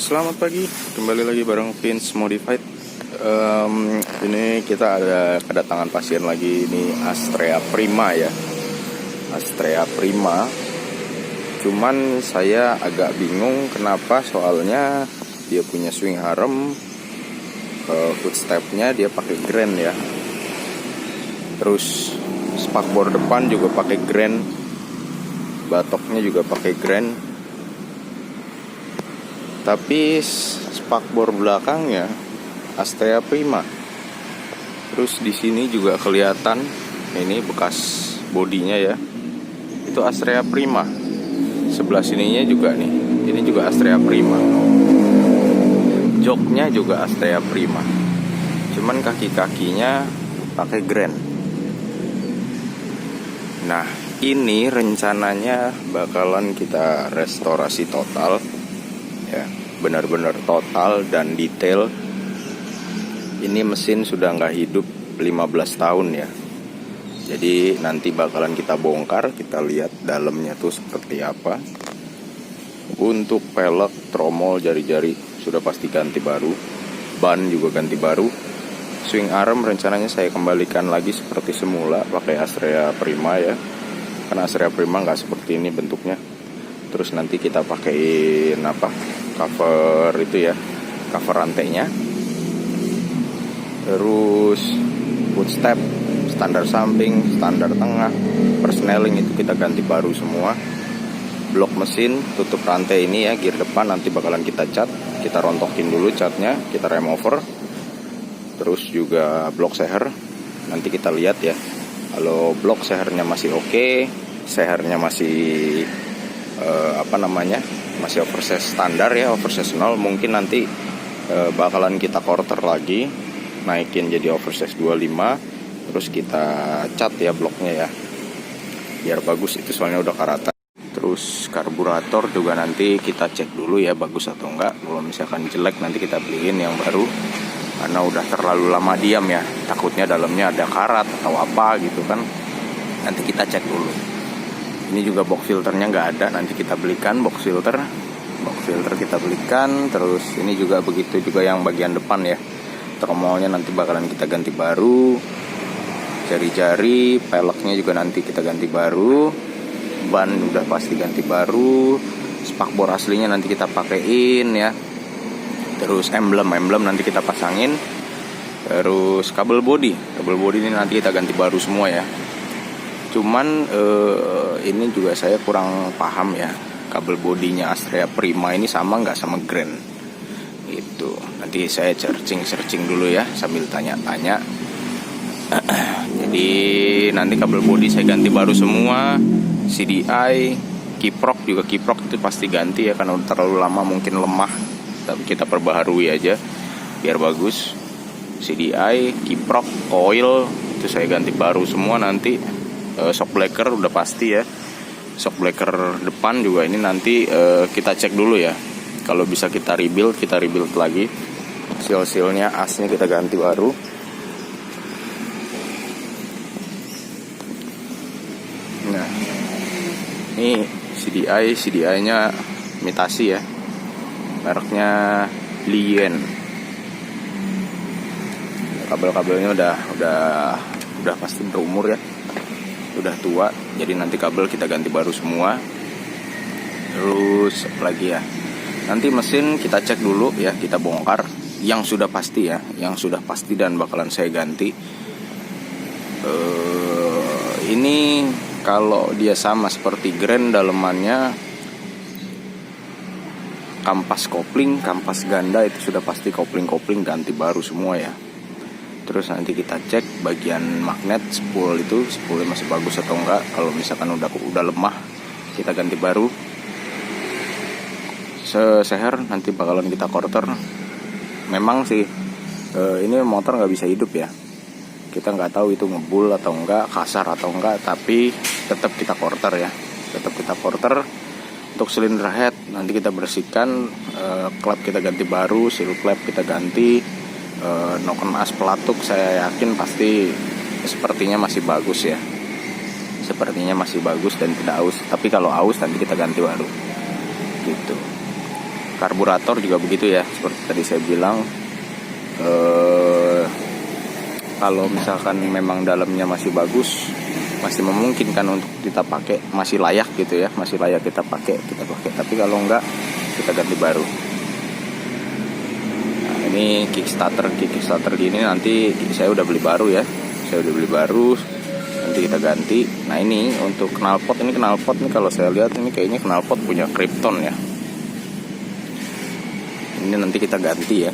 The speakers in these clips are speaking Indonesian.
Selamat pagi, kembali lagi bareng Vince Modified. Ini kita ada kedatangan pasien lagi. Ini Astrea Prima ya, Astrea Prima. Cuman saya agak bingung kenapa, soalnya dia punya swing arm, footstepnya dia pakai grand ya. Terus spakbor depan juga pakai grand, batoknya juga pakai grand. Tapi spakbor belakangnya Astrea Prima. Terus di sini juga kelihatan ini bekas bodinya ya. Itu Astrea Prima. Sebelah sininya juga nih. Ini juga Astrea Prima. Joknya juga Astrea Prima. Cuman kaki-kakinya pakai grand. Nah, ini rencananya bakalan kita restorasi total. Ya, benar-benar total dan detail. Ini mesin sudah nggak hidup 15 tahun ya. Jadi nanti bakalan kita bongkar, kita lihat dalamnya tuh seperti apa. Untuk pelek, tromol, jari-jari sudah pasti ganti baru. Ban juga ganti baru. Swing arm rencananya saya kembalikan lagi seperti semula pakai Astrea Prima ya. Karena Astrea Prima nggak seperti ini bentuknya. Terus nanti kita pakein cover itu ya, cover rantainya. Terus footstep, standar samping, standar tengah, persneling itu kita ganti baru semua. Blok mesin, tutup rantai ini ya, gear depan nanti bakalan kita cat. Kita rontokin dulu catnya, kita rem over. Terus juga blok seher, nanti kita lihat ya. Kalau blok sehernya masih oke, sehernya masih masih oversize standar ya, oversize 0, mungkin nanti bakalan kita quarter lagi, naikin jadi oversize 25, terus kita cat ya bloknya ya, biar bagus itu soalnya udah karatan. Terus karburator juga nanti kita cek dulu ya bagus atau enggak. Kalau misalkan jelek nanti kita beliin yang baru, karena udah terlalu lama diam ya, takutnya dalamnya ada karat atau apa gitu kan. Nanti kita cek dulu. Ini juga box filternya nggak ada, nanti kita belikan box filter kita belikan. Terus ini juga begitu juga yang bagian depan ya, tromolnya nanti bakalan kita ganti baru, jari-jari, peleknya juga nanti kita ganti baru, ban udah pasti ganti baru, spakbor aslinya nanti kita pakein ya. Terus emblem nanti kita pasangin. Terus kabel bodi ini nanti kita ganti baru semua ya. Cuman ini juga saya kurang paham ya, kabel bodinya Astrea Prima ini sama nggak sama Grand itu. Nanti saya searching dulu ya sambil tanya-tanya. Jadi nanti kabel bodi saya ganti baru semua. CDI, kiprok itu pasti ganti ya, karena udah terlalu lama mungkin lemah, tapi kita perbaharui aja biar bagus. CDI, kiprok, coil itu saya ganti baru semua nanti. Shock breaker udah pasti ya, shock breaker depan juga ini nanti kita cek dulu ya. Kalau bisa kita rebuild lagi. Seal-sealnya, asnya kita ganti baru. Nah, ini CDI-nya imitasi ya, mereknya Lien. Kabel-kabelnya udah pasti berumur ya, udah tua, jadi nanti kabel kita ganti baru semua. Terus apa lagi ya, nanti mesin kita cek dulu ya, kita bongkar yang sudah pasti ya, yang sudah pasti dan bakalan saya ganti. Ini kalau dia sama seperti Grand, dalemannya kampas kopling, kampas ganda itu sudah pasti kopling ganti baru semua ya. Terus nanti kita cek bagian magnet spool itu, spoolnya masih bagus atau enggak. Kalau misalkan udah lemah, kita ganti baru. Seher nanti bakalan kita quarter. Memang sih ini motor nggak bisa hidup ya. Kita nggak tahu itu ngebul atau enggak, kasar atau enggak, tapi tetap kita quarter ya. Tetap kita quarter. Untuk silinder head nanti kita bersihkan, klep kita ganti baru, seal klep kita ganti. Noken as pelatuk saya yakin pasti sepertinya masih bagus ya, sepertinya masih bagus dan tidak aus. Tapi kalau aus nanti kita ganti baru gitu. karburator juga begitu ya, seperti tadi saya bilang. Kalau misalkan memang dalamnya masih bagus, masih memungkinkan untuk kita pakai, masih layak gitu ya, masih layak kita pakai. Tapi kalau enggak, kita ganti baru. Nah, ini kickstarter gini nanti saya udah beli baru ya, nanti kita ganti. Nah, ini untuk knalpot nih kalau saya lihat ini kayaknya knalpot punya Krypton ya. Ini nanti kita ganti ya,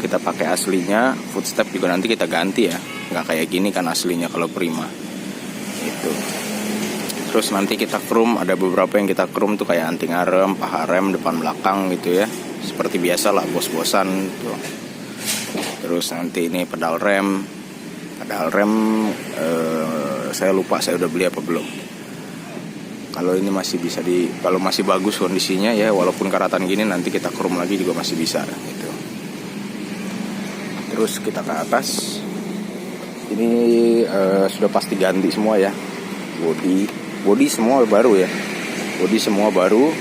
kita pakai aslinya. Footstep juga nanti kita ganti ya, nggak kayak gini kan aslinya kalau Prima itu. Terus nanti kita chrome, ada beberapa yang kita chrome tuh kayak anting arem, paha rem, depan belakang gitu ya, seperti biasa lah bos-bosan tuh. Terus nanti ini pedal rem saya lupa saya udah beli apa belum. Kalau ini masih bisa kalau masih bagus kondisinya ya, walaupun karatan gini nanti kita chrome lagi juga masih bisa gitu. Terus kita ke atas. Ini sudah pasti ganti semua ya. Body semua baru ya.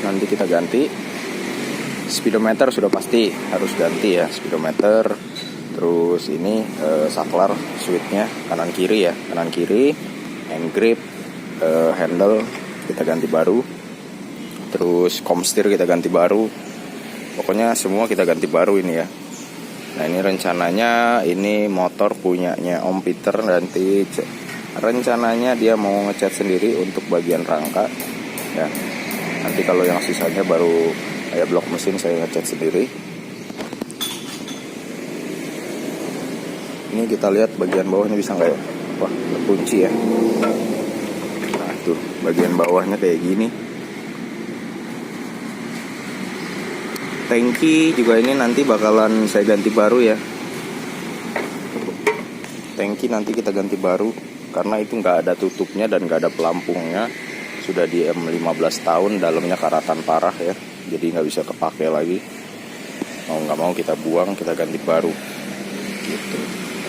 Nanti kita ganti. Speedometer sudah pasti harus ganti ya, speedometer. Terus ini saklar switchnya kanan kiri, hand grip, handle kita ganti baru. Terus komstir kita ganti baru. Pokoknya semua kita ganti baru ini ya. Nah, ini rencananya ini motor punyanya Om Peter, nanti rencananya dia mau ngecat sendiri untuk bagian rangka ya. Nanti kalau yang sisanya baru kayak blok mesin saya ngecat sendiri. Ini kita lihat bagian bawahnya bisa nggak ya? Wah, terkunci ya. Nah, tuh bagian bawahnya kayak gini. Tangki juga ini nanti bakalan saya ganti baru ya. Tangki nanti kita ganti baru karena itu nggak ada tutupnya dan nggak ada pelampungnya. Sudah di M15 tahun, dalamnya karatan parah ya, jadi nggak bisa kepake lagi. Mau nggak mau kita buang, kita ganti baru gitu.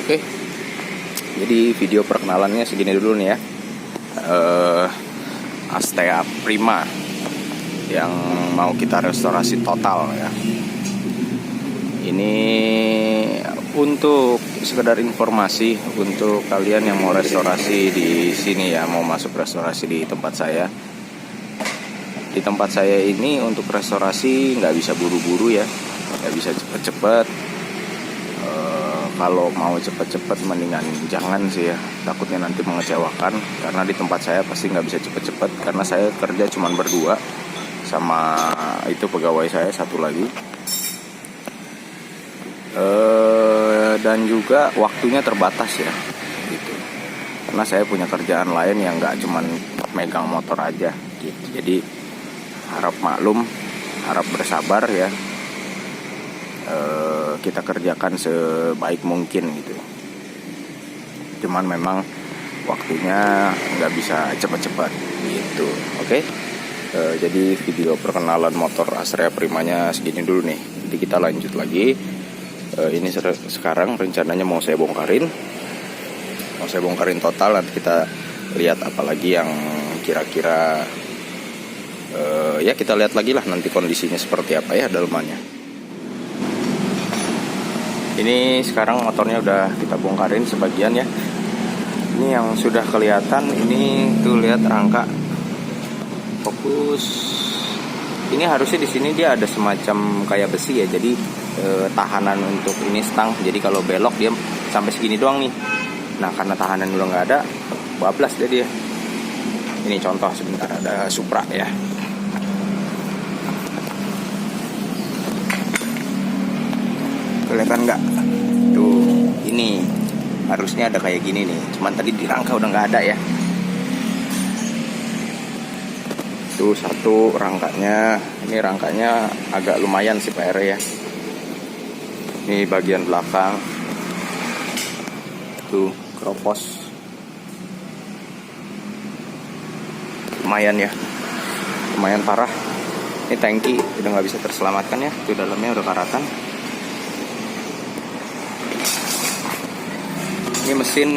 Oke, jadi video perkenalannya segini dulu nih ya. Astea Prima yang mau kita restorasi total ya. Ini untuk sekedar informasi untuk kalian yang mau restorasi di sini ya, mau masuk restorasi di tempat saya. Di tempat saya ini untuk restorasi nggak bisa buru-buru ya, nggak bisa cepet-cepet. Kalau mau cepet-cepet mendingan jangan sih ya, takutnya nanti mengecewakan. Karena di tempat saya pasti nggak bisa cepet-cepet, karena saya kerja cuma berdua sama itu pegawai saya satu lagi. Dan juga waktunya terbatas ya gitu. Karena saya punya kerjaan lain yang nggak cuman megang motor aja gitu. Jadi harap maklum, harap bersabar ya. Kita kerjakan sebaik mungkin gitu. Cuman memang waktunya nggak bisa cepat-cepat gitu. Oke. Jadi video perkenalan motor Astrea Primanya segini dulu nih. Nanti kita lanjut lagi. Ini sekarang rencananya mau saya bongkarin total. Nanti kita lihat apalagi yang kira-kira ya kita lihat lagi lah nanti kondisinya seperti apa ya dalemannya. Ini sekarang motornya udah kita bongkarin sebagian ya. Ini yang sudah kelihatan, ini tuh lihat rangka. Fokus. Ini harusnya di sini dia ada semacam kayak besi ya, jadi tahanan untuk ini stang. Jadi kalau belok dia sampai segini doang nih. Nah, karena tahanan udah nggak ada, bablas dia. Ini contoh sebentar, ada Supra ya. Kelihatan nggak? Tuh, ini harusnya ada kayak gini nih. Cuman tadi di rangka udah nggak ada ya. Tuh satu rangkanya. Ini rangkanya agak lumayan sih PR ya. Ini bagian belakang. Tuh kropos. Lumayan ya. Lumayan parah. Ini tangki udah nggak bisa terselamatkan ya. Itu dalamnya udah karatan. Ini mesin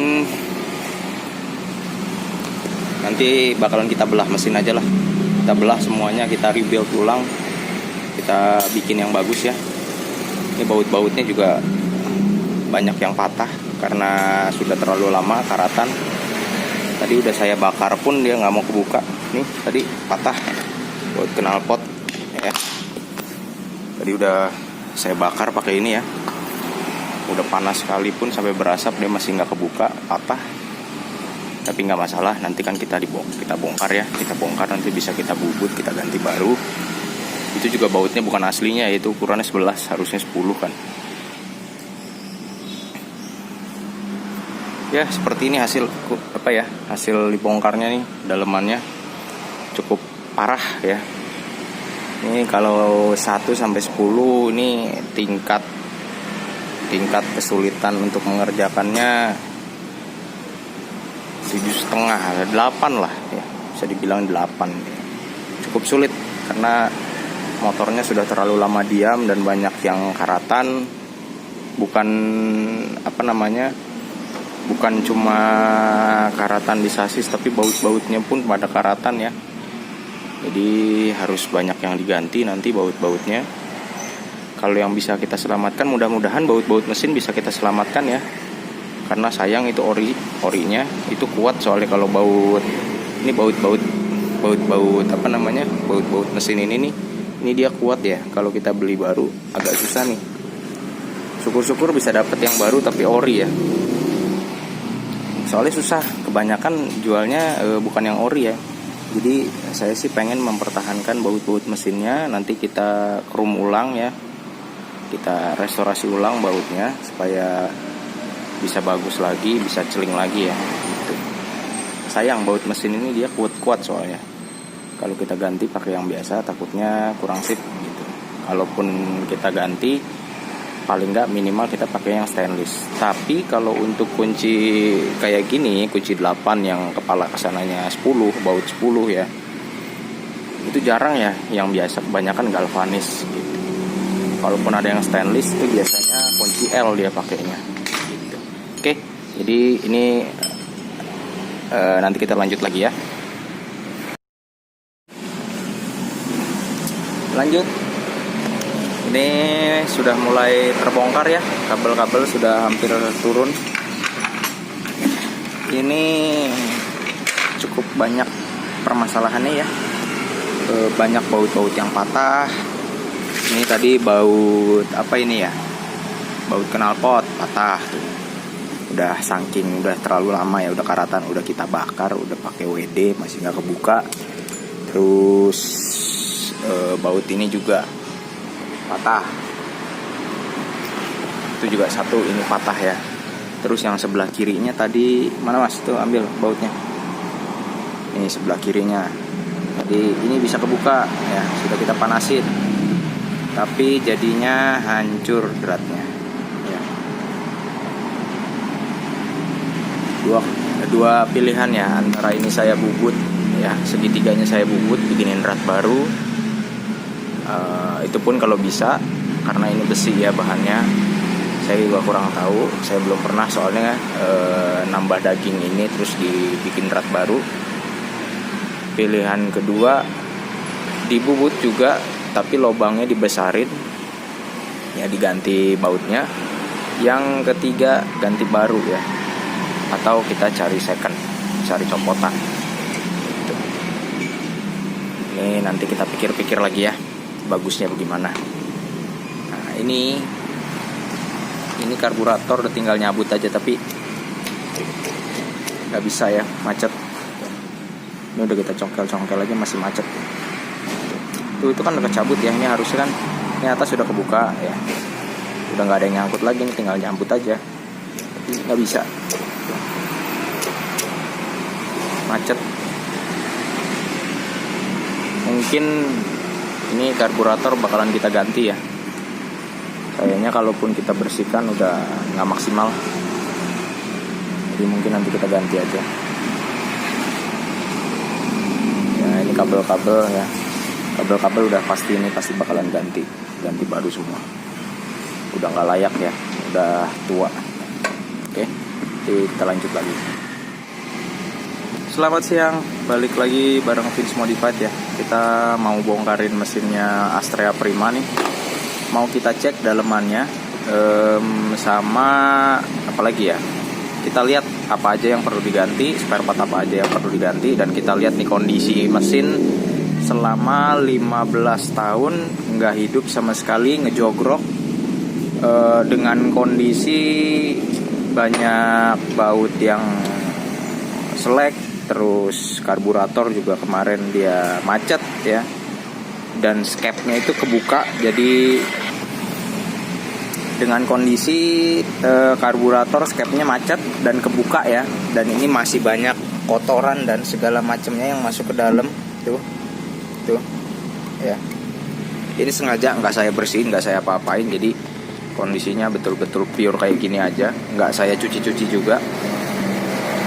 nanti bakalan kita belah mesin aja lah. kita belah semuanya, kita rebuild ulang, kita bikin yang bagus ya. Ini baut-bautnya juga banyak yang patah karena sudah terlalu lama karatan. Tadi udah saya bakar pun dia nggak mau kebuka. Nih tadi patah baut knalpot ya. Tadi udah saya bakar pakai ini ya. Udah panas sekalipun sampai berasap dia masih nggak kebuka, patah. Tapi nggak masalah, nanti kan kita bongkar ya, kita bongkar nanti bisa kita bubut, kita ganti baru. Itu juga bautnya bukan aslinya, itu ukurannya 11, harusnya 10 kan. Ya seperti ini hasil hasil dibongkarnya nih, dalemannya cukup parah ya. Ini kalau 1 sampai 10 ini tingkat kesulitan untuk mengerjakannya 7,5, 8 lah ya, bisa dibilang 8. Cukup sulit karena motornya sudah terlalu lama diam dan banyak yang karatan. Bukan bukan cuma karatan di sasis, tapi baut-bautnya pun pada karatan ya. Jadi harus banyak yang diganti nanti baut-bautnya. Kalau yang bisa kita selamatkan, mudah-mudahan baut-baut mesin bisa kita selamatkan ya. Karena sayang itu orinya itu kuat, soalnya kalau baut mesin ini dia kuat ya. Kalau kita beli baru agak susah nih. Syukur-syukur bisa dapat yang baru tapi ori ya. Soalnya susah, kebanyakan jualnya bukan yang ori ya. Jadi saya sih pengen mempertahankan baut-baut mesinnya, nanti kita chrome ulang ya. Kita restorasi ulang bautnya supaya bisa bagus lagi, bisa celing lagi ya gitu. Sayang baut mesin ini dia kuat soalnya. Kalau kita ganti pakai yang biasa takutnya kurang sip gitu. Kalaupun kita ganti paling nggak minimal kita pakai yang stainless. Tapi kalau untuk kunci kayak gini, kunci 8 yang kepala kesananya 10, baut 10 ya, itu jarang ya. Yang biasa kebanyakan galvanis gitu. Kalaupun ada yang stainless itu biasanya kunci L dia pakainya gitu. Oke, jadi ini nanti kita lanjut lagi ya. Lanjut. Ini sudah mulai terbongkar ya, kabel-kabel sudah hampir turun. Ini cukup banyak permasalahannya ya, banyak baut-baut yang patah. Ini tadi baut baut knalpot patah tuh. Udah udah terlalu lama ya, udah karatan, udah kita bakar, udah pakai WD masih nggak kebuka. Terus baut ini juga patah, itu juga satu ini patah ya. Terus yang sebelah kirinya tadi mana mas, tuh ambil bautnya, ini sebelah kirinya tadi ini bisa kebuka ya, sudah kita panasin tapi jadinya hancur dratnya ya. Dua pilihan ya, antara ini saya bubut ya, segitiganya saya bubut bikinin drat baru. Itu pun kalau bisa, karena ini besi ya bahannya. Saya juga kurang tahu, saya belum pernah soalnya nambah daging ini terus dibikin drat baru. Pilihan kedua dibubut juga tapi lubangnya dibesarin ya, diganti bautnya. Yang ketiga ganti baru ya, atau kita cari second, cari copotan gitu. Ini nanti kita pikir-pikir lagi ya bagusnya bagaimana. Nah ini karburator udah tinggal nyabut aja tapi nggak bisa ya, macet. Ini udah kita congkel aja masih macet. Itu kan udah kecabut ya, ini harusnya kan ini atas sudah kebuka ya, udah nggak ada yang nyangkut lagi, ini tinggal nyambut aja tapi nggak bisa, macet. Mungkin ini karburator bakalan kita ganti ya, kayaknya kalaupun kita bersihkan udah nggak maksimal, jadi mungkin nanti kita ganti aja ya. Ini kabel-kabel ya, kabel-kabel udah pasti bakalan ganti baru semua, udah nggak layak ya, udah tua. Oke, jadi kita lanjut lagi. Selamat siang, balik lagi bareng Vince Modified ya. Kita mau bongkarin mesinnya Astrea Prima nih. Mau kita cek dalemannya, sama apa lagi ya. Kita lihat apa aja yang perlu diganti, spare part apa aja yang perlu diganti. Dan kita lihat nih kondisi mesin selama 15 tahun nggak hidup sama sekali, ngejogrok, dengan kondisi banyak baut yang selek. Terus karburator juga kemarin dia macet ya, dan skepnya itu kebuka. Jadi dengan kondisi karburator, skepnya macet dan kebuka ya, dan ini masih banyak kotoran dan segala macamnya yang masuk ke dalam tuh ya. Ini sengaja nggak saya bersihin, nggak saya apa-apain, jadi kondisinya betul-betul pure kayak gini aja, nggak saya cuci-cuci juga.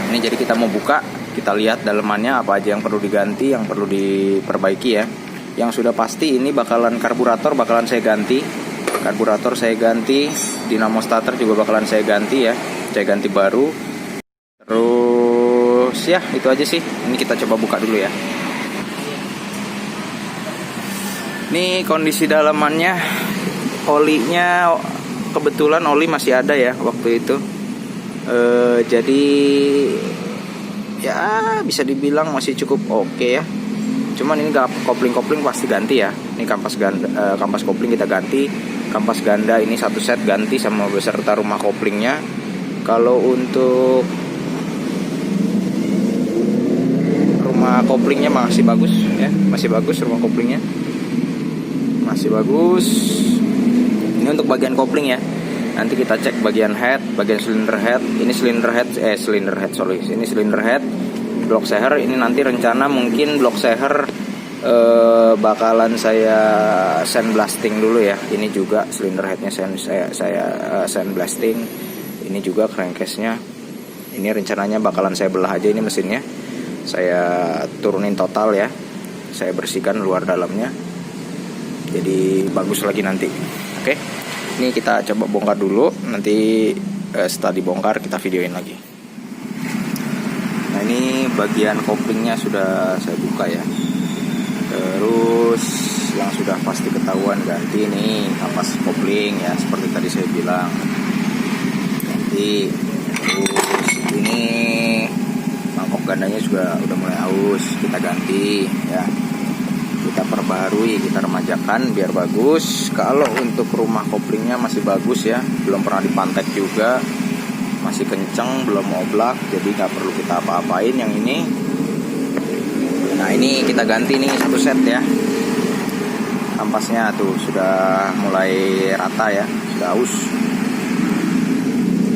Ini jadi kita mau buka, kita lihat dalemannya apa aja yang perlu diganti, yang perlu diperbaiki ya. Yang sudah pasti ini bakalan karburator bakalan saya ganti. Karburator saya ganti, dinamo starter juga bakalan saya ganti ya. Saya ganti baru. Terus ya itu aja sih. Ini kita coba buka dulu ya. Ini kondisi dalamannya, olinya kebetulan oli masih ada ya waktu itu. Jadi ya bisa dibilang masih cukup oke ya. Cuman ini kopling pasti ganti ya. Ini kampas kopling kita ganti. Kampas ganda ini satu set ganti sama beserta rumah koplingnya. Kalau untuk rumah koplingnya masih bagus ya, masih bagus rumah koplingnya. Masih bagus. Ini untuk bagian kopling ya. Nanti kita cek bagian head, bagian cylinder head. Ini cylinder head, block seher. Ini nanti rencana mungkin block seher bakalan saya sandblasting dulu ya. Ini juga cylinder headnya saya sandblasting. Ini juga crankcase-nya. Ini rencananya bakalan saya belah aja ini mesinnya. Saya turunin total ya. Saya bersihkan luar dalamnya. Jadi bagus lagi nanti. Oke. Ini kita coba bongkar dulu, nanti setelah dibongkar kita videoin lagi. Nah ini bagian koplingnya sudah saya buka ya. Terus yang sudah pasti ketahuan ganti nih kampas kopling ya, seperti tadi saya bilang. Ganti. Terus ini mangkok gandanya juga udah mulai aus, kita ganti ya. Kita perbarui, kita remajakan biar bagus. Kalau untuk rumah koplingnya masih bagus ya, belum pernah dipantek juga, masih kenceng, belum oblak, jadi nggak perlu kita apa-apain yang ini. Nah ini kita ganti nih satu set ya. Kampasnya tuh sudah mulai rata ya, sudah aus.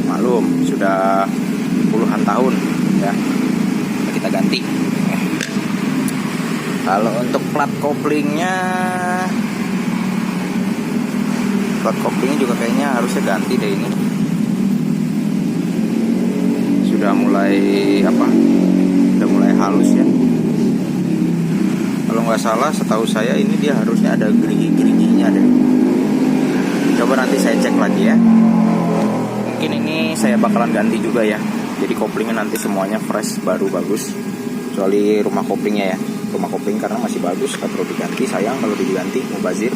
Malum, sudah puluhan tahun ya. Kita ganti. Kalau untuk plat koplingnya juga kayaknya harusnya ganti deh ini. Sudah mulai udah mulai halus ya. Kalau nggak salah, setahu saya ini dia harusnya ada gerigi-geriginya deh. Coba nanti saya cek lagi ya. Mungkin ini saya bakalan ganti juga ya. Jadi koplingnya nanti semuanya fresh, baru bagus. Kecuali rumah koplingnya ya. Rumah kopling karena masih bagus, gak perlu diganti, sayang kalau diganti, mubazir.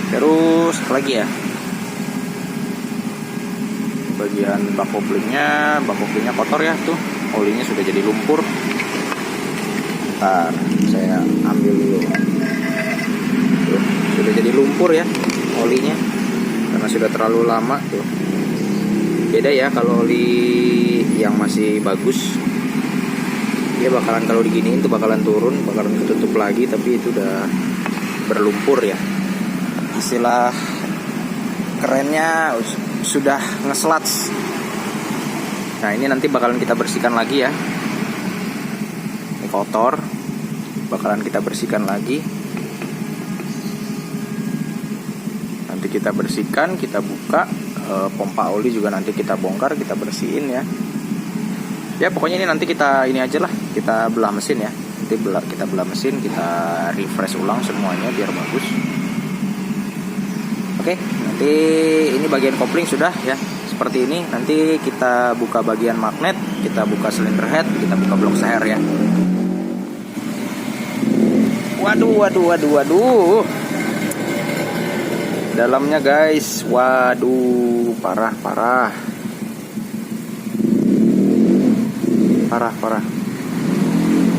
Terus apa lagi ya, bagian bak koplingnya kotor ya, tuh olinya sudah jadi lumpur. Ntar saya ambil dulu. Tuh, sudah jadi lumpur ya olinya karena sudah terlalu lama tuh. Beda ya kalau oli yang masih bagus, dia bakalan kalau diginiin tuh bakalan turun, bakalan ketutup lagi, tapi itu udah berlumpur ya. Istilah kerennya sudah ngeslats. Nah ini nanti bakalan kita bersihkan lagi ya. Ini kotor, bakalan kita bersihkan lagi. Nanti kita bersihkan, kita buka. Pompa oli juga nanti kita bongkar, kita bersihin ya. Ya pokoknya ini nanti kita ini aja lah, kita belah mesin ya. Nanti kita belah mesin, kita refresh ulang semuanya biar bagus. Oke, nanti ini bagian kopling sudah ya. seperti ini. Nanti kita buka bagian magnet, kita buka silinder head, kita buka blok seher ya. Waduh. Dalamnya guys, waduh, parah.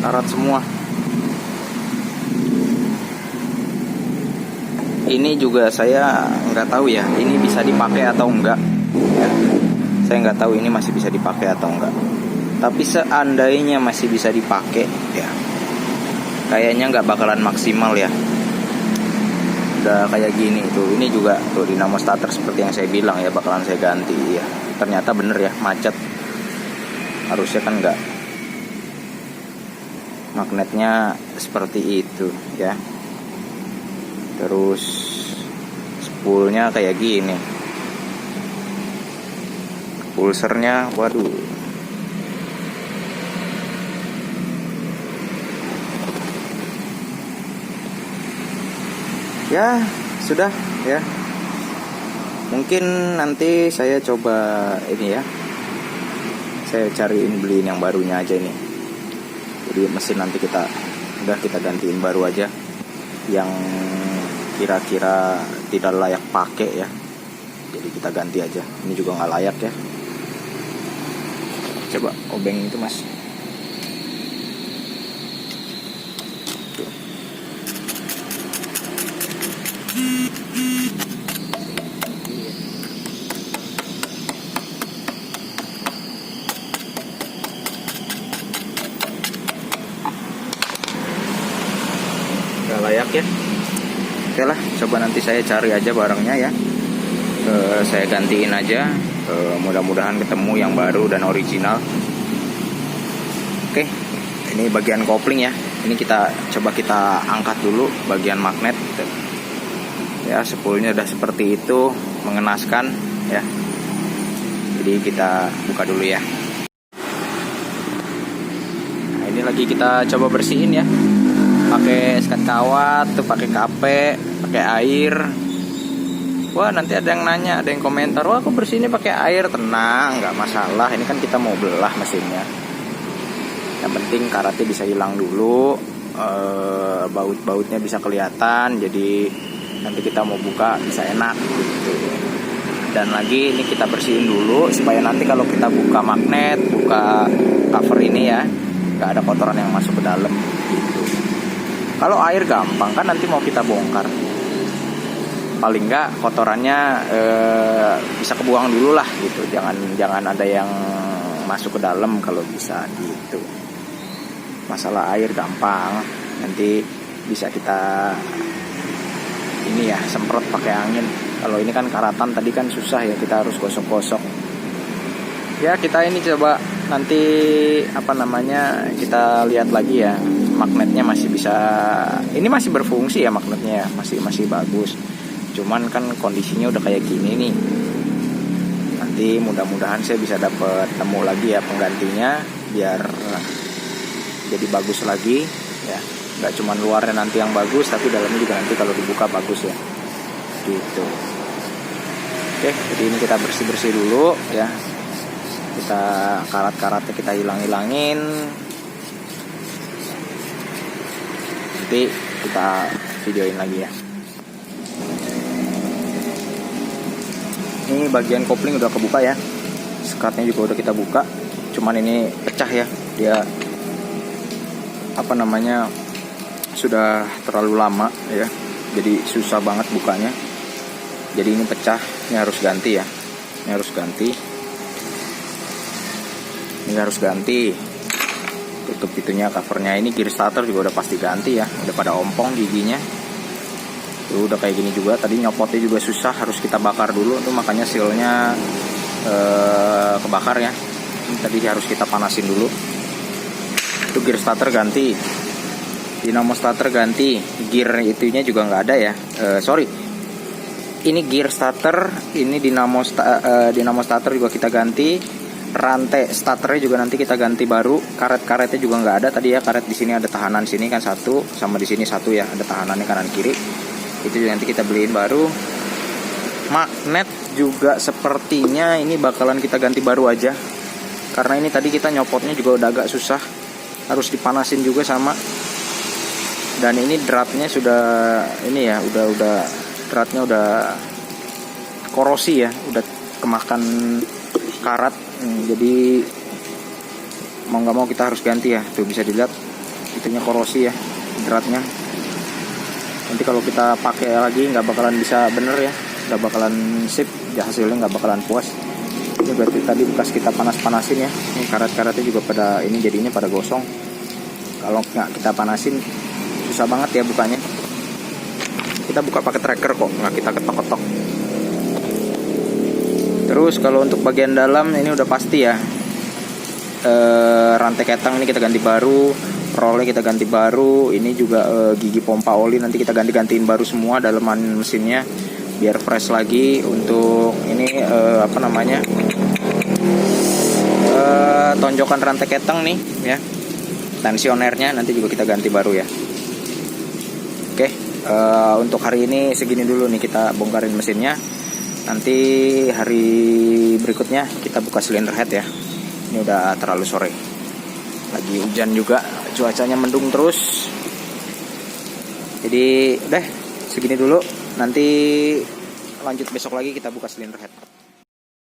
Karat semua. Ini juga saya nggak tahu ya, ini bisa dipakai atau enggak ya. Saya nggak tahu ini masih bisa dipakai atau enggak. Tapi seandainya masih bisa dipakai ya, kayaknya nggak bakalan maksimal ya. Udah kayak gini tuh, ini juga tuh dinamo starter seperti yang saya bilang ya, bakalan saya ganti ya. Ternyata bener ya, macet. Harusnya kan enggak. Magnetnya seperti itu ya. Terus spoolnya kayak gini. Pulsernya, waduh. Ya, sudah ya. Mungkin nanti saya coba ini ya. Saya beliin yang barunya aja ini. Jadi mesin nanti kita gantiin baru aja. Yang kira-kira tidak layak pakai ya, jadi kita ganti aja. Ini juga nggak layak ya. Coba obeng itu mas. Tuh. Nggak layak ya. Oke lah, coba nanti saya cari aja barangnya ya. Saya gantiin aja. Mudah-mudahan ketemu yang baru dan original. Oke, ini bagian kopling ya. Ini kita angkat dulu bagian magnet. Ya, spoolnya udah seperti itu, mengenaskan ya. Jadi kita buka dulu ya. Nah, ini lagi kita coba bersihin ya. Pakai skat kawat tuh, pakai kape, pakai air. Wah, nanti ada yang nanya, ada yang komentar, wah kok bersihnya pakai air. Tenang, nggak masalah. Ini kan kita mau belah mesinnya. Yang penting karatnya bisa hilang dulu, baut-bautnya bisa kelihatan. Jadi nanti kita mau buka bisa enak gitu. Dan lagi ini kita bersihin dulu supaya nanti kalau kita buka magnet, buka cover ini ya, nggak ada kotoran yang masuk ke dalam gitu. Kalau air gampang kan, nanti mau kita bongkar, paling nggak kotorannya bisa kebuang dulu lah gitu. Jangan ada yang masuk ke dalam kalau bisa gitu. Masalah air gampang, nanti bisa kita ini ya, semprot pakai angin. Kalau ini kan karatan tadi kan susah ya, kita harus gosok-gosok. Ya kita ini coba nanti kita lihat lagi ya. Magnetnya masih bisa, ini masih berfungsi ya magnetnya, masih bagus. Cuman kan kondisinya udah kayak gini nih. Nanti mudah-mudahan saya bisa dapat temu lagi ya penggantinya, biar jadi bagus lagi ya. Nggak cuman luarnya nanti yang bagus, tapi dalamnya juga nanti kalau dibuka bagus ya. Gitu. Oke, jadi ini kita bersih-bersih dulu ya. Kita karat-karatnya kita hilang-hilangin. Nanti kita videoin lagi ya. Ini bagian kopling udah kebuka ya. Sekatnya juga udah kita buka. Cuman ini pecah ya. Dia sudah terlalu lama ya. Jadi susah banget bukanya. Jadi ini pecah. Ini harus ganti ya. Ini harus ganti. Tutup itunya, covernya. Ini gear starter juga udah pasti ganti ya. Udah pada ompong giginya. Tuh udah kayak gini juga. Tadi nyopotnya juga susah, harus kita bakar dulu. Tuh makanya sealnya kebakar ya. Ini tadi harus kita panasin dulu. Itu gear starter ganti. Dinamo starter ganti. Gear itunya juga nggak ada ya. Sorry. Ini gear starter, ini dinamo starter juga kita ganti. Rantai starternya juga nanti kita ganti baru. Karet-karetnya juga nggak ada tadi ya. Karet di sini ada tahanan sini kan satu, sama di sini satu ya. Ada tahanannya kanan kiri. Itu juga nanti kita beliin baru. Magnet juga sepertinya ini bakalan kita ganti baru aja, karena ini tadi kita nyopotnya juga udah agak susah, harus dipanasin juga sama. Dan ini dratnya sudah ini ya, udah dratnya udah korosi ya, udah kemakan karat. Jadi mau nggak mau kita harus ganti ya. Tuh bisa dilihat itunya korosi ya, dratnya. Nanti kalau kita pakai lagi nggak bakalan bisa bener ya, nggak bakalan sip, hasilnya nggak bakalan puas. Ini berarti tadi bekas kita panas-panasin ya. Ini karat-karatnya juga pada ini jadinya pada gosong. Kalau nggak kita panasin susah banget ya bukanya. Kita buka pakai tracker kok, nggak kita ketok-ketok. Terus kalau untuk bagian dalam ini udah pasti ya, rantai ketang ini kita ganti baru, rollnya kita ganti baru, ini juga gigi pompa oli nanti kita gantiin baru semua dalaman mesinnya biar fresh lagi. Untuk ini tonjokan rantai ketang nih ya, tensionernya nanti juga kita ganti baru ya. Oke, untuk hari ini segini dulu nih, kita bongkarin mesinnya. Nanti hari berikutnya kita buka silinder head ya. Ini udah terlalu sore, lagi hujan juga, cuacanya mendung terus. Jadi udah segini dulu, nanti lanjut besok lagi kita buka silinder head.